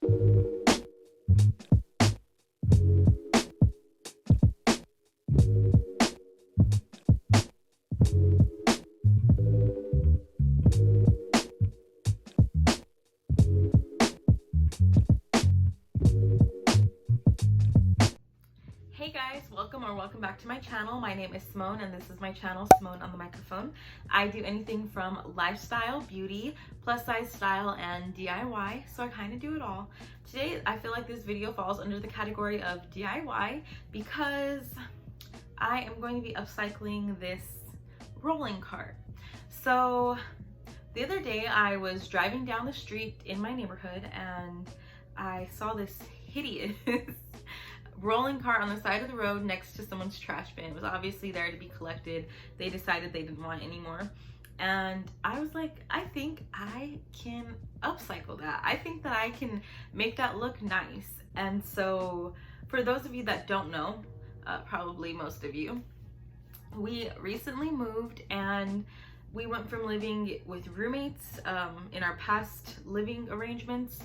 Hey guys, welcome back to my channel. My name is Simone and this is my channel, Simone on the Microphone. I do anything from lifestyle, beauty, plus size style, and DIY, so I kind of do it all. Today I feel like this video falls under the category of DIY because I am going to be upcycling this rolling cart. So the other day I was driving down the street in my neighborhood and I saw this hideous rolling cart on the side of the road next to someone's trash bin. It was obviously there to be collected. They decided they didn't want it anymore. And I was like, I think I can upcycle that. I think that I can make that look nice. And so for those of you that don't know, probably most of you, we recently moved and we went from living with roommates in our past living arrangements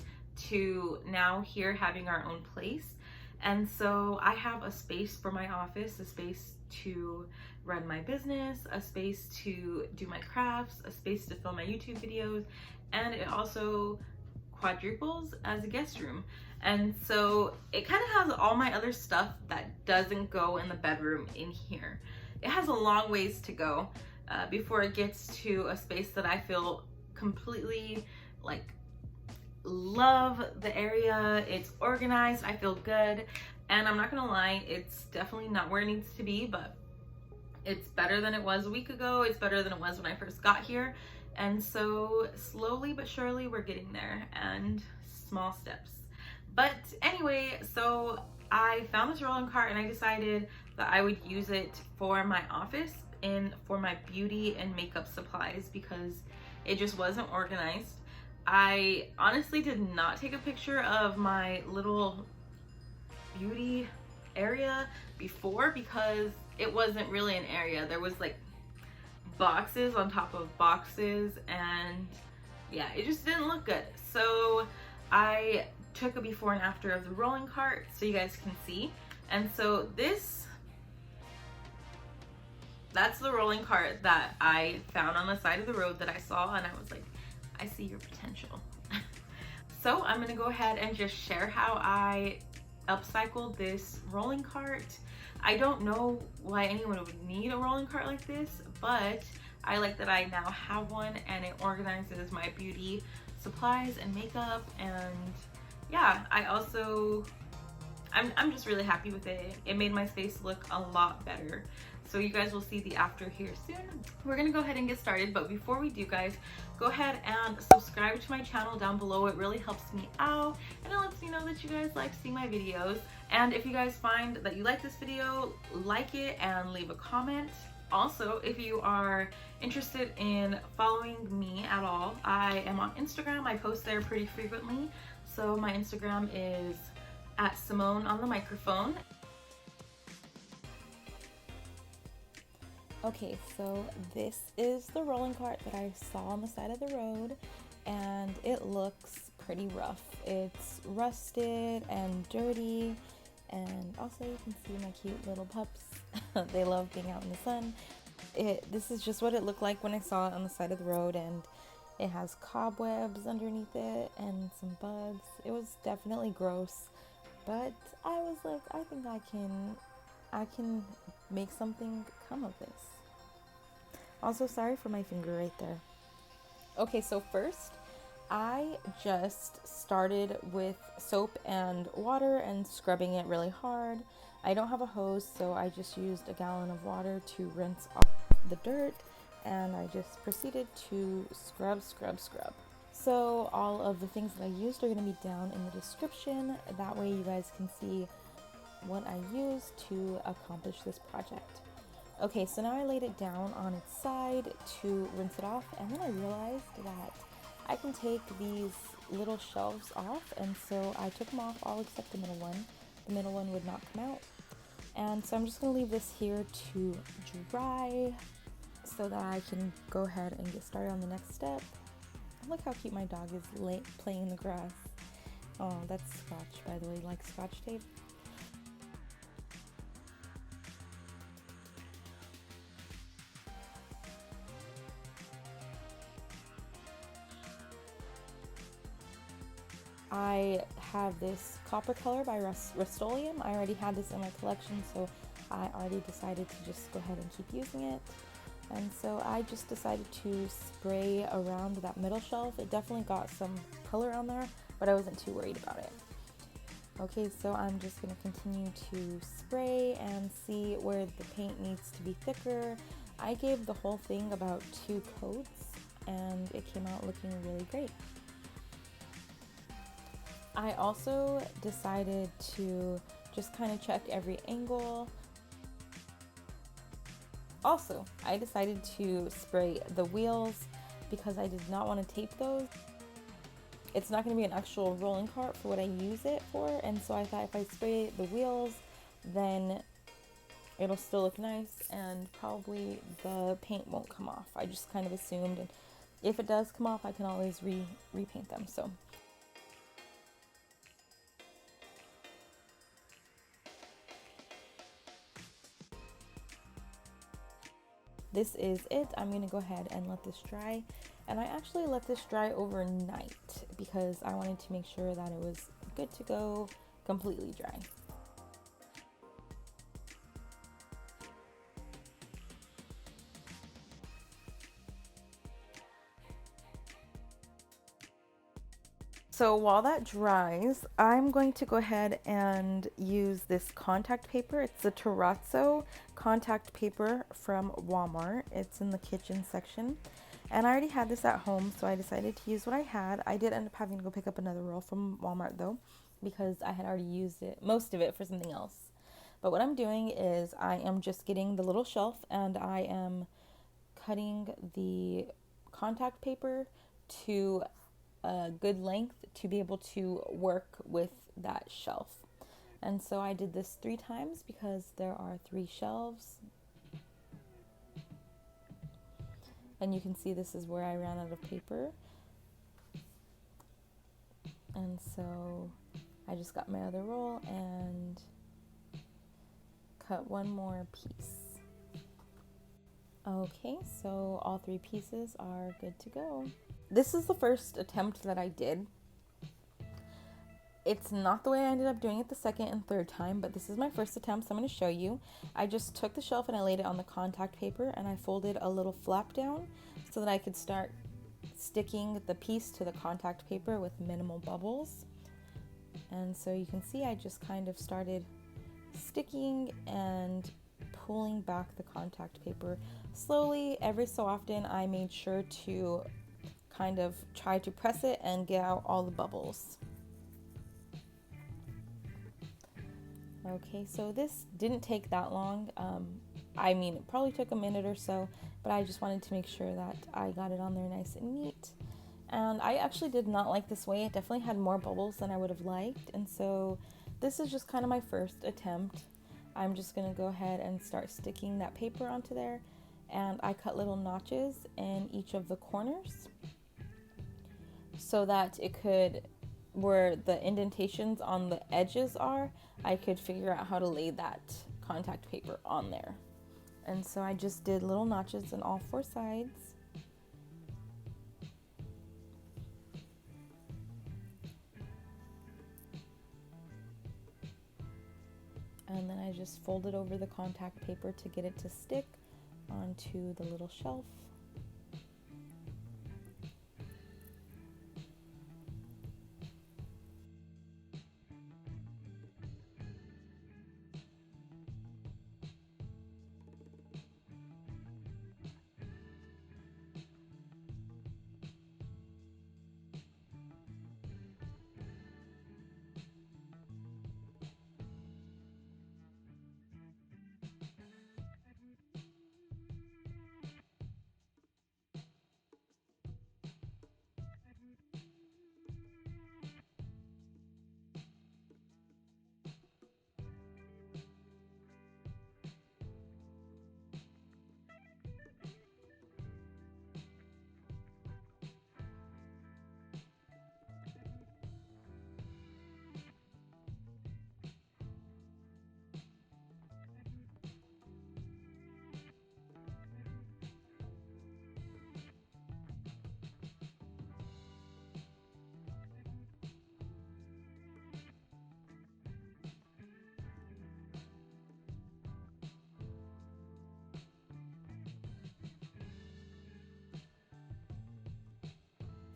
to now here having our own place. And so I have a space for my office, a space to run my business, a space to do my crafts, a space to film my YouTube videos, and it also quadruples as a guest room. And so it kind of has all my other stuff that doesn't go in the bedroom in here. It has a long ways to go before it gets to a space that I feel completely like love the area. It's organized, I feel good, and I'm not gonna lie, it's definitely not where it needs to be, but it's better than it was a week ago. It's better than it was when I first got here. And so slowly but surely we're getting there, and small steps. But anyway, so I found this rolling cart and I decided that I would use it for my office and for my beauty and makeup supplies because it just wasn't organized. I honestly did not take a picture of my little beauty area before because it wasn't really an area. There was like boxes on top of boxes and yeah, it just didn't look good. So I took a before and after of the rolling cart so you guys can see. And so that's the rolling cart that I found on the side of the road that I saw, and I was like, I see your potential. So I'm gonna go ahead and just share how I upcycled this rolling cart. I don't know why anyone would need a rolling cart like this, but I like that I now have one and it organizes my beauty supplies and makeup. And yeah, I'm just really happy with it. It made my space look a lot better. So you guys will see the after here soon. We're gonna go ahead and get started, but before we do, guys, go ahead and subscribe to my channel down below. It really helps me out and it lets me know that you guys like seeing my videos. And if you guys find that you like this video, like it and leave a comment. Also, if you are interested in following me at all, I am on Instagram. I post there pretty frequently. So my Instagram is at Simone on the Microphone. Okay, so this is the rolling cart that I saw on the side of the road, and it looks pretty rough. It's rusted and dirty, and also you can see my cute little pups. They love being out in the sun. This is just what it looked like when I saw it on the side of the road, and it has cobwebs underneath it and some bugs. It was definitely gross, but I was like, I think I can make something come of this. Also, sorry for my finger right there. Okay, so first, I just started with soap and water and scrubbing it really hard. I don't have a hose, so I just used a gallon of water to rinse off the dirt, and I just proceeded to scrub. So all of the things that I used are going to be down in the description. That way you guys can see what I used to accomplish this project. Okay, so now I laid it down on its side to rinse it off, and then I realized that I can take these little shelves off, and so I took them off all except the middle one. The middle one would not come out, and so I'm just going to leave this here to dry so that I can go ahead and get started on the next step. Look how cute my dog is playing in the grass. Oh, that's scotch, by the way, like scotch tape. I have this copper color by Rust-Oleum. I already had this in my collection, so I already decided to just go ahead and keep using it. And so I just decided to spray around that middle shelf. It definitely got some color on there, but I wasn't too worried about it. Okay, so I'm just going to continue to spray and see where the paint needs to be thicker. I gave the whole thing about 2 coats, and it came out looking really great. I also decided to just kind of check every angle. Also, I decided to spray the wheels because I did not want to tape those. It's not going to be an actual rolling cart for what I use it for, and so I thought if I spray the wheels, then it'll still look nice and probably the paint won't come off. I just kind of assumed, and if it does come off, I can always repaint them. So this is it. I'm going to go ahead and let this dry. And I actually let this dry overnight because I wanted to make sure that it was good to go, completely dry. So while that dries, I'm going to go ahead and use this contact paper. It's the Terrazzo contact paper from Walmart. It's in the kitchen section. And I already had this at home, so I decided to use what I had. I did end up having to go pick up another roll from Walmart though, because I had already used it, most of it, for something else. But what I'm doing is I am just getting the little shelf and I am cutting the contact paper to a good length to be able to work with that shelf. And so I did this 3 times because there are 3 shelves. And you can see this is where I ran out of paper. And so I just got my other roll and cut one more piece. Okay, so all 3 pieces are good to go. This is the first attempt that I did. It's not the way I ended up doing it the second and third time, but this is my first attempt, so I'm going to show you. I just took the shelf and I laid it on the contact paper and I folded a little flap down so that I could start sticking the piece to the contact paper with minimal bubbles. And so you can see I just kind of started sticking and pulling back the contact paper slowly. Every so often I made sure to kind of try to press it and get out all the bubbles. Okay, so this didn't take that long. I mean, it probably took a minute or so, but I just wanted to make sure that I got it on there nice and neat. And I actually did not like this way. It definitely had more bubbles than I would have liked. And so this is just kind of my first attempt. I'm just going to go ahead and start sticking that paper onto there. And I cut little notches in each of the corners so that it could, where the indentations on the edges are, I could figure out how to lay that contact paper on there. And so I just did little notches on all 4 sides. And then I just folded over the contact paper to get it to stick onto the little shelf.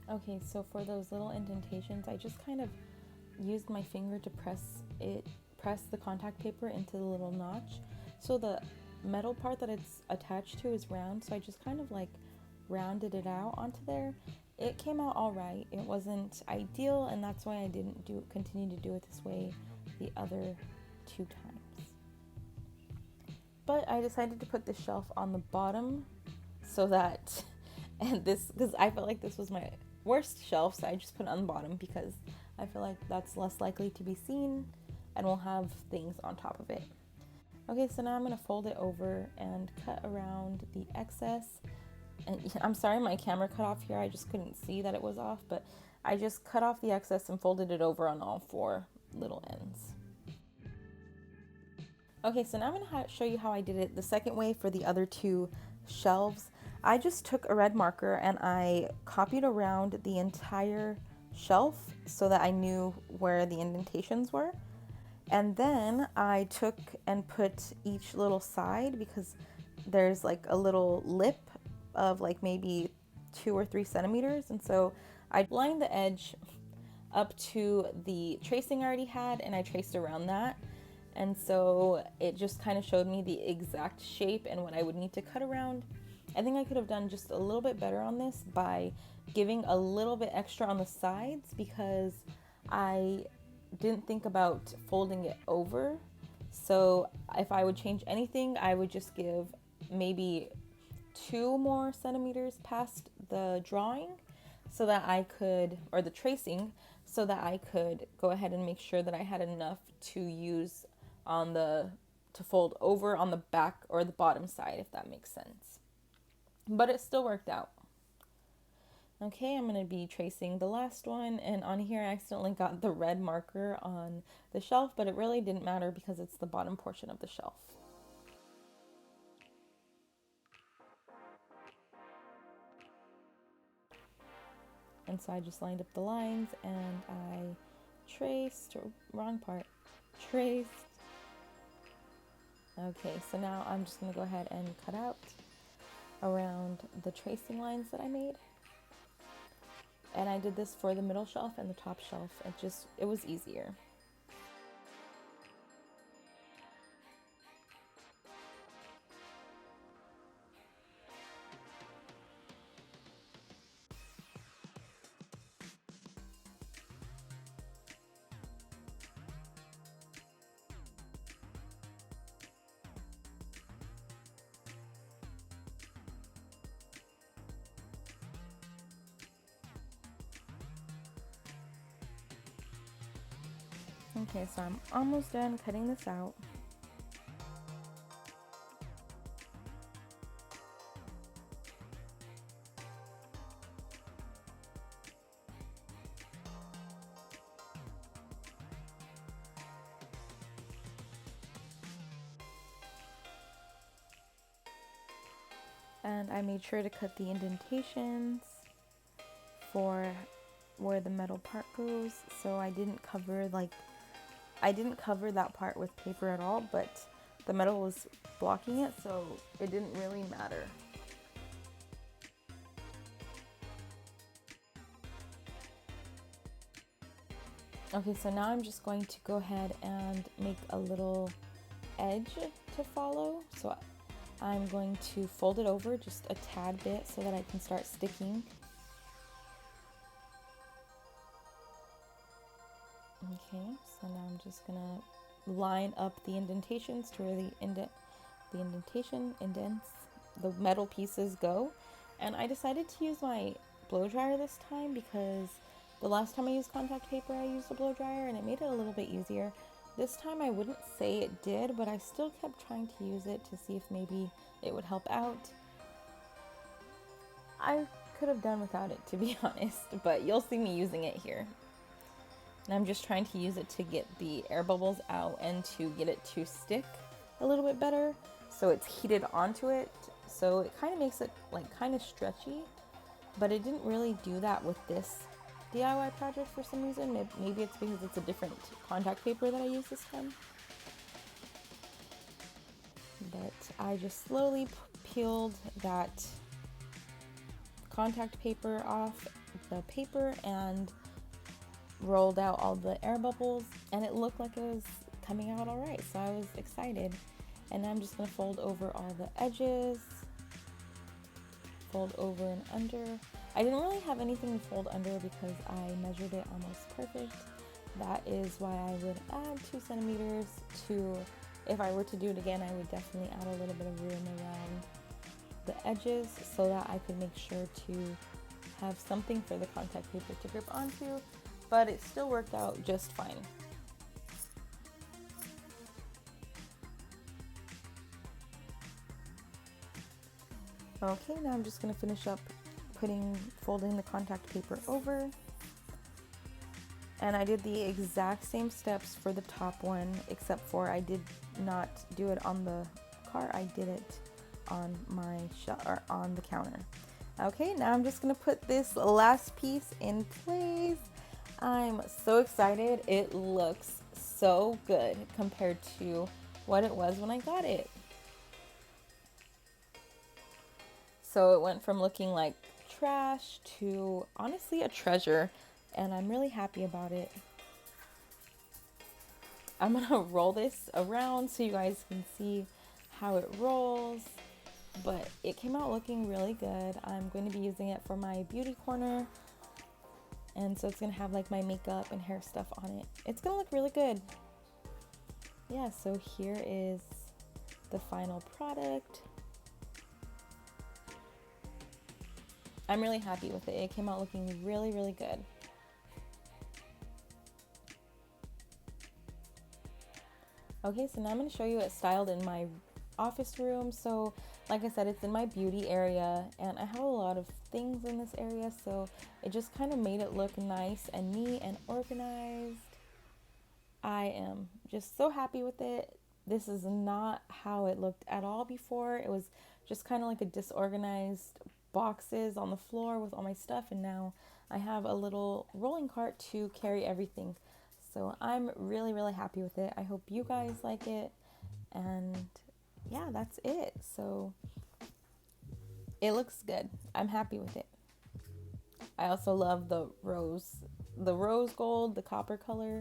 Okay, so for those little indentations, I just kind of used my finger to press the contact paper into the little notch. So the metal part that it's attached to is round, so I just kind of like rounded it out onto there. It came out all right. It wasn't ideal, and that's why I didn't continue to do it this way the other 2 times. But I decided to put the shelf on the bottom so that, and this, because I felt like this was my worst shelf, so I just put it on the bottom because I feel like that's less likely to be seen and we'll have things on top of it. Okay, so now I'm going to fold it over and cut around the excess. And I'm sorry my camera cut off here, I just couldn't see that it was off, but I just cut off the excess and folded it over on all 4 little ends. Okay, so now I'm going to show you how I did it the second way for the other 2 shelves. I just took a red marker and I copied around the entire shelf so that I knew where the indentations were. And then I took and put each little side, because there's like a little lip of like maybe 2 or 3 centimeters. And so I lined the edge up to the tracing I already had and I traced around that. And so it just kind of showed me the exact shape and what I would need to cut around. I think I could have done just a little bit better on this by giving a little bit extra on the sides, because I didn't think about folding it over. So if I would change anything, I would just give maybe 2 more centimeters past the drawing so that I could, or the tracing, so that I could go ahead and make sure that I had enough to use on to fold over on the back or the bottom side, if that makes sense. But it still worked out. Okay, I'm going to be tracing the last one, and on here I accidentally got the red marker on the shelf, but it really didn't matter because it's the bottom portion of the shelf. And so I just lined up the lines and I traced, wrong part, traced. Okay, so now I'm just going to go ahead and cut out around the tracing lines that I made. And I did this for the middle shelf and the top shelf. It was easier. Okay, so I'm almost done cutting this out. And I made sure to cut the indentations for where the metal part goes, so I didn't cover that part with paper at all, but the metal was blocking it, so it didn't really matter. Okay, so now I'm just going to go ahead and make a little edge to follow. So I'm going to fold it over just a tad bit so that I can start sticking. Okay, so now I'm just gonna line up the indentations to where the metal pieces go. And I decided to use my blow dryer this time because the last time I used contact paper, I used a blow dryer and it made it a little bit easier. This time I wouldn't say it did, but I still kept trying to use it to see if maybe it would help out. I could have done without it, to be honest, but you'll see me using it here. And I'm just trying to use it to get the air bubbles out and to get it to stick a little bit better. So it's heated onto it. So it kind of makes it like kind of stretchy, but it didn't really do that with this DIY project for some reason. Maybe it's because it's a different contact paper that I used this time. But I just slowly peeled that contact paper off the paper and rolled out all the air bubbles, and it looked like it was coming out all right, so I was excited. And now I'm just going to fold over all the edges, fold over and under. I didn't really have anything to fold under because I measured it almost perfect. That is why I would add 2 centimeters to, if I were to do it again, I would definitely add a little bit of room around the edges so that I could make sure to have something for the contact paper to grip onto, but it still worked out just fine. Okay, now I'm just going to finish up folding the contact paper over. And I did the exact same steps for the top one, except for I did not do it on the cart, I did it on my or on the counter. Okay, now I'm just going to put this last piece in place. I'm so excited. It looks so good compared to what it was when I got it. So it went from looking like trash to honestly a treasure, and I'm really happy about it. I'm gonna roll this around so you guys can see how it rolls, but it came out looking really good. I'm going to be using it for my beauty corner, and so it's gonna have like my makeup and hair stuff on it. It's gonna look really good. Yeah, so here is the final product. I'm really happy with it. It came out looking really, really good. Okay, so now I'm going to show you it styled in my office room. So like I said, it's in my beauty area, and I have a lot of things in this area, so it just kind of made it look nice and neat and organized. I am just so happy with it. This is not how it looked at all before. It was just kind of like a disorganized boxes on the floor with all my stuff, and now I have a little rolling cart to carry everything. So I'm really, really happy with it. I hope you guys like it, and yeah, that's it. So it looks good. I'm happy with it. I also love the rose gold, the copper color.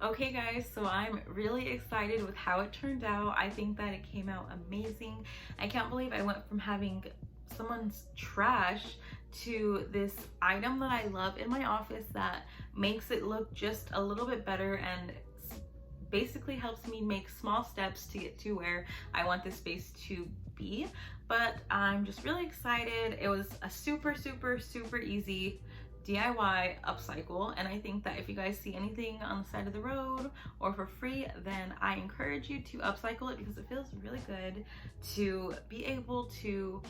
Okay guys, so I'm really excited with how it turned out. I think that it came out amazing. I can't believe I went from having someone's trash to this item that I love in my office that makes it look just a little bit better and basically helps me make small steps to get to where I want this space to be. But I'm just really excited. It was a super easy DIY upcycle, and I think that if you guys see anything on the side of the road or for free, then I encourage you to upcycle it, because it feels really good to be able to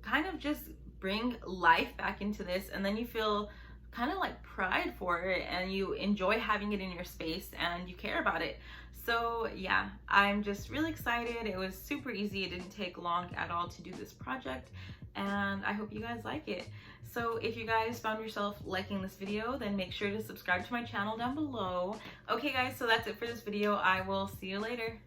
kind of just bring life back into this, and then you feel kind of like pride for it, and you enjoy having it in your space and you care about it. So yeah, I'm just really excited. It was super easy. It didn't take long at all to do this project, and I hope you guys like it. So if you guys found yourself liking this video, then make sure to subscribe to my channel down below. Okay guys, so that's it for this video. I will see you later.